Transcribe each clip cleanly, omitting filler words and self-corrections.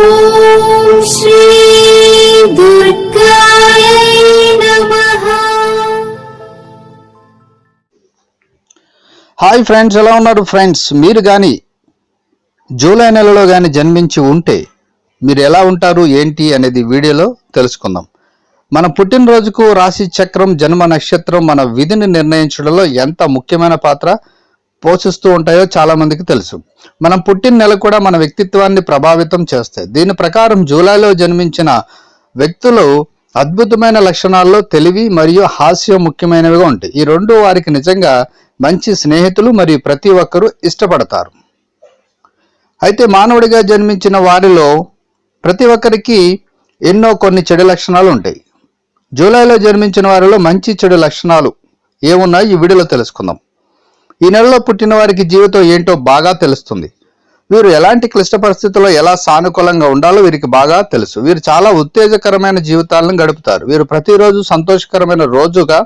ఓం శ్రీ దుర్గాయ నమః. Hi friends, ఎలా ఉన్నారు ఫ్రెండ్స్? మీరు కానీ జూలై నెలలో కానీ జన్మించి ఉంటే మీరు ఎలా ఉంటారు ఏంటి అనేది వీడియోలో తెలుసుకుందాం. మన పుట్టినరోజుకు రాశి చక్రం, జన్మ నక్షత్రం మన విధిని నిర్ణయించడంలో ఎంత ముఖ్యమైన పాత్ర పోషిస్తూ ఉంటాయో చాలా మందికి తెలుసు. మనం పుట్టిన నెల కూడా మన వ్యక్తిత్వాన్ని ప్రభావితం చేస్తాయి. దీని ప్రకారం జూలైలో జన్మించిన వ్యక్తులు అద్భుతమైన లక్షణాల్లో తెలివి మరియు హాస్యం ముఖ్యమైనవిగా ఉంటాయి. ఈ రెండు వారికి నిజంగా మంచి స్నేహితులు మరియు ప్రతి ఒక్కరూ ఇష్టపడతారు. అయితే మానవుడిగా జన్మించిన వారిలో ప్రతి ఒక్కరికి కొన్ని చెడు లక్షణాలు ఉంటాయి. జూలైలో జన్మించిన వారిలో మంచి చెడు లక్షణాలు ఏమున్నాయో ఈ వీడియోలో తెలుసుకుందాం. ఈ నెలలో పుట్టిన వారికి జీవితం ఏంటో బాగా తెలుస్తుంది. వీరు ఎలాంటి క్లిష్ట పరిస్థితుల్లో ఎలా సానుకూలంగా ఉండాలో వీరికి బాగా తెలుసు. వీరు చాలా ఉత్తేజకరమైన జీవితాలను గడుపుతారు. వీరు ప్రతిరోజు సంతోషకరమైన రోజుగా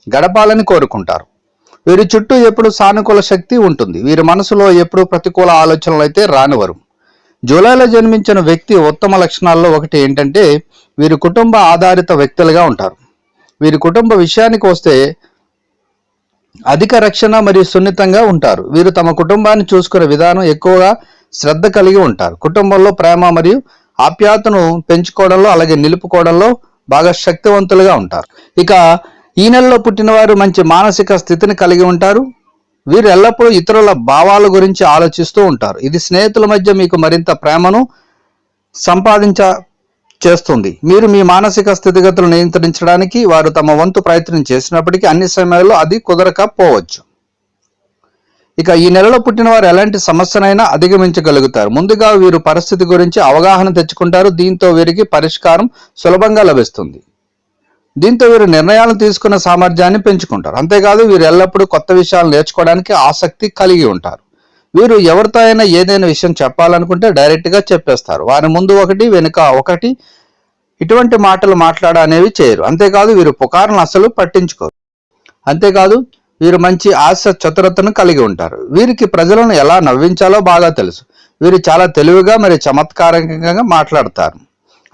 గడపాలని కోరుకుంటారు. వీరి చుట్టూ ఎప్పుడు సానుకూల శక్తి ఉంటుంది. వీరి మనసులో ఎప్పుడు ప్రతికూల ఆలోచనలు అయితే రానివరు. జూలైలో జన్మించిన వ్యక్తి ఉత్తమ లక్షణాల్లో ఒకటి ఏంటంటే వీరు కుటుంబ ఆధారిత వ్యక్తులుగా ఉంటారు. వీరి కుటుంబ విషయానికి వస్తే అధిక రక్షణ మరియు సున్నితంగా ఉంటారు. వీరు తమ కుటుంబాన్ని చూసుకునే విధానం ఎక్కువగా శ్రద్ధ కలిగి ఉంటారు. కుటుంబంలో ప్రేమ మరియు ఆప్యాయతను పెంచుకోవడంలో అలాగే నిలుపుకోవడంలో బాగా శక్తివంతులుగా ఉంటారు. ఇక ఈ నెలలో పుట్టిన వారు మంచి మానసిక స్థితిని కలిగి ఉంటారు. వీరు ఎల్లప్పుడూ ఇతరుల భావాల గురించి ఆలోచిస్తూ ఉంటారు. ఇది స్నేహితుల మధ్య మీకు మరింత ప్రేమను చేస్తుంది. మీరు మీ మానసిక స్థితిగతులను నియంత్రించడానికి వారు తమ వంతు ప్రయత్నం చేసినప్పటికీ అన్ని సమయాల్లో అది కుదరకపోవచ్చు. ఇక ఈ నెలలో పుట్టిన వారు ఎలాంటి సమస్యనైనా అధిగమించగలుగుతారు. ముందుగా వీరు పరిస్థితి గురించి అవగాహన తెచ్చుకుంటారు. దీంతో వీరికి పరిష్కారం సులభంగా లభిస్తుంది. దీంతో వీరు నిర్ణయాలు తీసుకునే సామర్థ్యాన్ని పెంచుకుంటారు. అంతేకాదు వీరు ఎల్లప్పుడూ కొత్త విషయాలు నేర్చుకోవడానికి ఆసక్తి కలిగి ఉంటారు. వీరు ఎవరితో అయినా ఏదైనా విషయం చెప్పాలనుకుంటే డైరెక్ట్గా చెప్పేస్తారు. వారి ముందు ఒకటి వెనుక ఒకటి ఇటువంటి మాటలు మాట్లాడనేవి చేయరు. అంతేకాదు వీరు పుకారులను అసలు పట్టించుకోరు. అంతేకాదు వీరు మంచి చతురతను కలిగి ఉంటారు. వీరికి ప్రజలను ఎలా నవ్వించాలో బాగా తెలుసు. వీరు చాలా తెలివిగా మరియు చమత్కారంగా మాట్లాడతారు.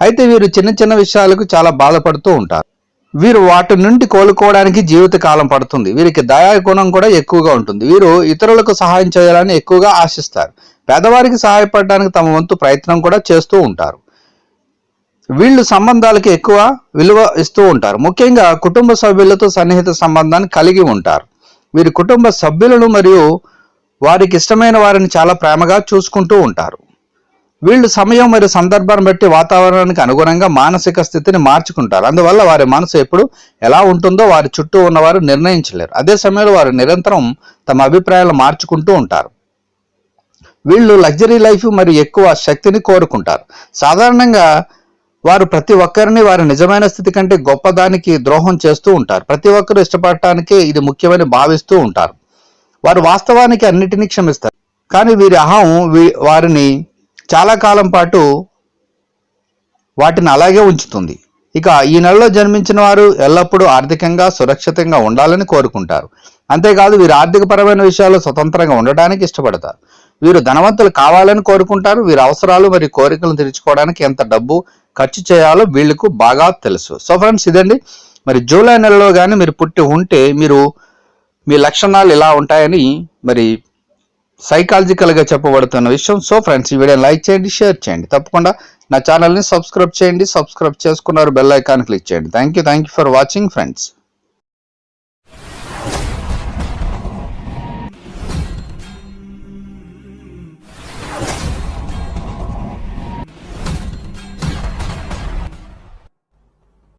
అయితే వీరు చిన్న చిన్న విషయాలకు చాలా బాధపడుతూ ఉంటారు. వీరు వాటి నుండి కోలుకోవడానికి జీవితకాలం పడుతుంది. వీరికి దయా గుణం కూడా ఎక్కువగా ఉంటుంది. వీరు ఇతరులకు సహాయం చేయాలని ఎక్కువగా ఆశిస్తారు. పేదవారికి సహాయపడడానికి తమ వంతు ప్రయత్నం కూడా చేస్తూ ఉంటారు. వీళ్ళు సంబంధాలకి ఎక్కువ విలువ ఇస్తూ ఉంటారు. ముఖ్యంగా కుటుంబ సభ్యులతో సన్నిహిత సంబంధాన్ని కలిగి ఉంటారు. వీరి కుటుంబ సభ్యులను మరియు వారికి ఇష్టమైన వారిని చాలా ప్రేమగా చూసుకుంటూ ఉంటారు. వీళ్ళు సమయం మరియు సందర్భాన్ని బట్టి వాతావరణానికి అనుగుణంగా మానసిక స్థితిని మార్చుకుంటారు. అందువల్ల వారి మనసు ఎప్పుడు ఎలా ఉంటుందో వారి చుట్టూ ఉన్నవారు నిర్ణయించలేరు. అదే సమయంలో వారు నిరంతరం తమ అభిప్రాయాలు మార్చుకుంటూ ఉంటారు. వీళ్ళు లగ్జరీ లైఫ్ మరియు ఎక్కువ శక్తిని కోరుకుంటారు. సాధారణంగా వారు ప్రతి ఒక్కరిని వారి నిజమైన స్థితి కంటే గొప్పదానికి ద్రోహం చేస్తూ ఉంటారు. ప్రతి ఒక్కరు ఇష్టపడటానికి ఇది ముఖ్యమని భావిస్తూ ఉంటారు. వారు వాస్తవానికి అన్నిటినీ క్షమిస్తారు. కానీ వీరి అహం వారిని చాలా కాలం పాటు వాటిని అలాగే ఉంచుతుంది. ఇక ఈ నెలలో జన్మించిన వారు ఎల్లప్పుడూ ఆర్థికంగా సురక్షితంగా ఉండాలని కోరుకుంటారు. అంతేకాదు వీరు ఆర్థికపరమైన విషయాల్లో స్వతంత్రంగా ఉండడానికి ఇష్టపడతారు. వీరు ధనవంతులు కావాలని కోరుకుంటారు. వీరి అవసరాలు మరియు కోరికలను తీర్చుకోవడానికి ఎంత డబ్బు ఖర్చు చేయాలో వీళ్ళకు బాగా తెలుసు. సో ఫ్రెండ్స్, ఇదండి మరి జూలై నెలలో కానీ మీరు పుట్టి ఉంటే మీ లక్షణాలు ఇలా ఉంటాయని మరి సైకాలజికల్గా చెప్పబడుతున్న విషయం. సో ఫ్రెండ్స్, ఈ వీడియోని లైక్ చేయండి, షేర్ చేయండి. తప్పకుండా నా ఛానల్ని సబ్స్క్రైబ్ చేయండి. సబ్స్క్రైబ్ చేసుకున్నారు బెల్ ఐకాన్ క్లిక్ చేయండి. Thank you for watching friends.